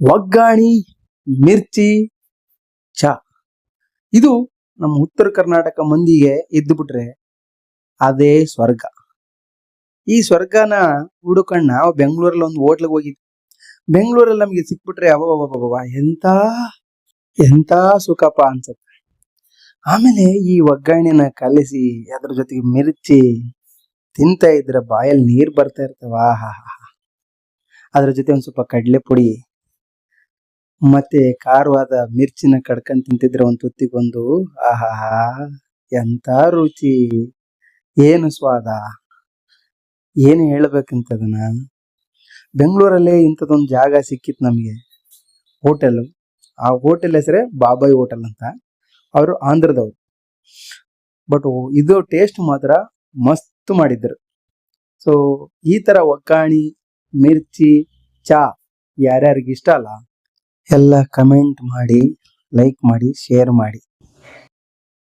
ಒಗ್ಗಾಣಿ ಮಿರ್ಚಿ ಚಾ ಇದು ನಮ್ಮ ಉತ್ತರ ಕರ್ನಾಟಕ ಮಂದಿಗೆ ಇದ್ದು ಬಿಟ್ರೆ ಅದೇ ಸ್ವರ್ಗ. ಈ ಸ್ವರ್ಗನ ಹುಡುಕಂಡ್ ನಾವು ಬೆಂಗಳೂರಲ್ಲಿ ಒಂದು ಹೋಟ್ಲಿಗೆ ಹೋಗಿದ್ವಿ. ಬೆಂಗಳೂರಲ್ಲಿ ನಮಗೆ ಸಿಕ್ಬಿಟ್ರೆ ಅವ ಎಂತ ಎಂತ ಸುಖಪ್ಪ ಅನ್ಸುತ್ತೆ. ಆಮೇಲೆ ಈ ಒಗ್ಗರಣೆನ ಕಲಿಸಿ ಅದ್ರ ಜೊತೆಗೆ ಮಿರ್ಚಿ ತಿಂತಾ ಇದ್ರೆ ಬಾಯಲ್ಲಿ ನೀರ್ ಬರ್ತಾ ಇರ್ತಾವ. ಅದ್ರ ಜೊತೆ ಒಂದ್ ಸ್ವಲ್ಪ ಕಡಲೆ ಪುಡಿ ಮತ್ತೆ ಖಾರವಾದ ಮಿರ್ಚಿನ ಕಡ್ಕೊಂಡ್ ತಿಂತಿದ್ರೆ ಒಂದ್ ತುತ್ತಿಗೊಂದು ಆಹಾಹಾ ಎಂತ ರುಚಿ, ಏನು ಸ್ವಾದ, ಏನು ಹೇಳ್ಬೇಕಂತದನ್ನ. ಬೆಂಗಳೂರಲ್ಲೇ ಇಂಥದೊಂದು ಜಾಗ ಸಿಕ್ಕಿತ್ತು ನಮಗೆ, ಹೋಟೆಲ್. ಆ ಹೋಟೆಲ್ ಹೆಸರೇ ಬಾಬಾಯ್ ಹೋಟೆಲ್ ಅಂತ. ಅವರು ಆಂಧ್ರದವ್ರು. ಬಟ್ ಇದು ಟೇಸ್ಟ್ ಮಾತ್ರ ಮಸ್ತ್ ಮಾಡಿದ್ರು. ಸೊ ಈ ತರ ಒಗ್ಗಾಣಿ ಮಿರ್ಚಿ ಚಾ ಯಾರ್ಯಾರಿಗೆ ಇಷ್ಟ ಅಲ್ಲ ಎಲ್ಲ ಕಮೆಂಟ್ ಮಾಡಿ, ಲೈಕ್ ಮಾಡಿ, ಶೇರ್ ಮಾಡಿ.